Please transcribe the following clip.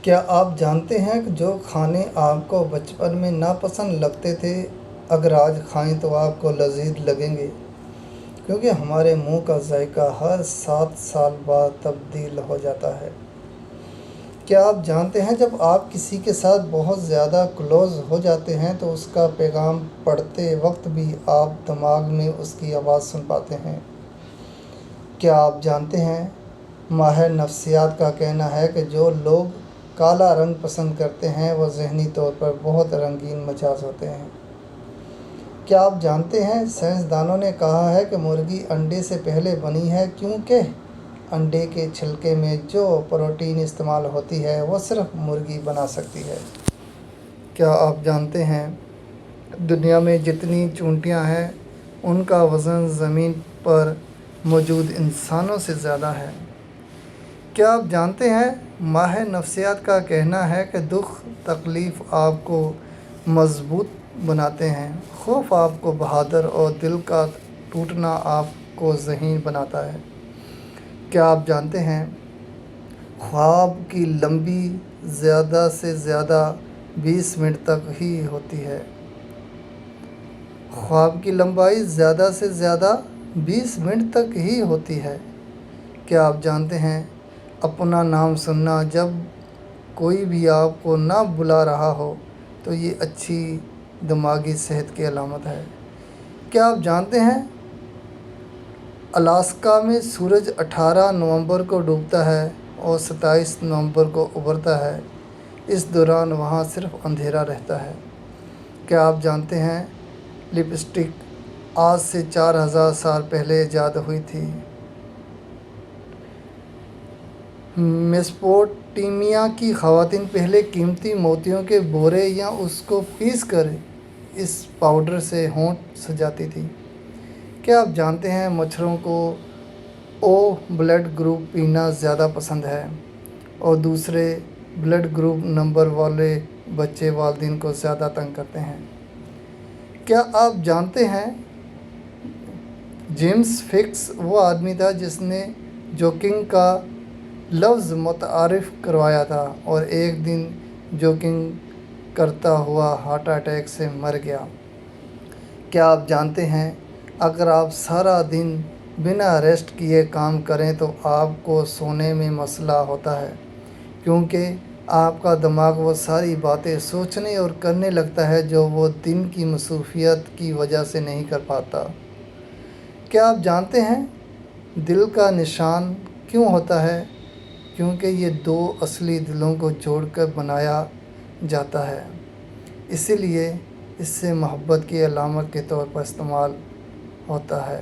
کیا آپ جانتے ہیں کہ جو کھانے آپ کو بچپن میں ناپسند لگتے تھے اگر آج کھائیں تو آپ کو لذیذ لگیں گے؟ کیونکہ ہمارے منہ کا ذائقہ ہر 7 سال بعد تبدیل ہو جاتا ہے۔ کیا آپ جانتے ہیں جب آپ کسی کے ساتھ بہت زیادہ کلوز ہو جاتے ہیں تو اس کا پیغام پڑھتے وقت بھی آپ دماغ میں اس کی آواز سن پاتے ہیں؟ کیا آپ جانتے ہیں ماہر نفسیات کا کہنا ہے کہ جو لوگ کالا رنگ پسند کرتے ہیں وہ ذہنی طور پر بہت رنگین مزاج ہوتے ہیں؟ کیا آپ جانتے ہیں سائنسدانوں نے کہا ہے کہ مرغی انڈے سے پہلے بنی ہے کیونکہ انڈے کے چھلکے میں جو پروٹین استعمال ہوتی ہے وہ صرف مرغی بنا سکتی ہے؟ کیا آپ جانتے ہیں دنیا میں جتنی چونٹیاں ہیں ان کا وزن زمین پر موجود انسانوں سے زیادہ ہے؟ کیا آپ جانتے ہیں ماہر نفسیات کا کہنا ہے کہ دکھ تکلیف آپ کو مضبوط بناتے ہیں، خوف آپ کو بہادر اور دل کا ٹوٹنا آپ کو ذہین بناتا ہے؟ کیا آپ جانتے ہیں خواب کی لمبی زیادہ سے زیادہ 20 منٹ تک ہی ہوتی ہے؟ خواب کی لمبائی زیادہ سے زیادہ 20 منٹ تک ہی ہوتی ہے۔ کیا آپ جانتے ہیں اپنا نام سننا جب کوئی بھی آپ کو نہ بلا رہا ہو تو یہ اچھی دماغی صحت کی علامت ہے؟ کیا آپ جانتے ہیں الاسکا میں سورج 18 نومبر کو ڈوبتا ہے اور 27 نومبر کو ابھرتا ہے، اس دوران وہاں صرف اندھیرا رہتا ہے؟ کیا آپ جانتے ہیں لپسٹک آج سے 4000 سال پہلے ایجاد ہوئی تھی؟ میسوپوٹیمیا کی خواتین پہلے قیمتی موتیوں کے بورے یا اس کو پیس کر اس پاؤڈر سے ہونٹ سجاتی تھی۔ کیا آپ جانتے ہیں مچھروں کو او بلڈ گروپ پینا زیادہ پسند ہے اور دوسرے بلڈ گروپ نمبر والے بچے والدین کو زیادہ تنگ کرتے ہیں؟ کیا آپ جانتے ہیں جیمس فکس وہ آدمی تھا جس نے جوکنگ کا لفظ متعارف کروایا تھا اور ایک دن جوکنگ کرتا ہوا ہارٹ اٹیک سے مر گیا؟ کیا آپ جانتے ہیں اگر آپ سارا دن بنا ریسٹ کیے کام کریں تو آپ کو سونے میں مسئلہ ہوتا ہے کیونکہ آپ کا دماغ وہ ساری باتیں سوچنے اور کرنے لگتا ہے جو وہ دن کی مصروفیت کی وجہ سے نہیں کر پاتا؟ کیا آپ جانتے ہیں دل کا نشان کیوں ہوتا ہے؟ کیونکہ یہ 2 اصلی دلوں کو جوڑ کر بنایا جاتا ہے، اسی لیے اس سے محبت کی علامت کے طور پر استعمال ہوتا ہے۔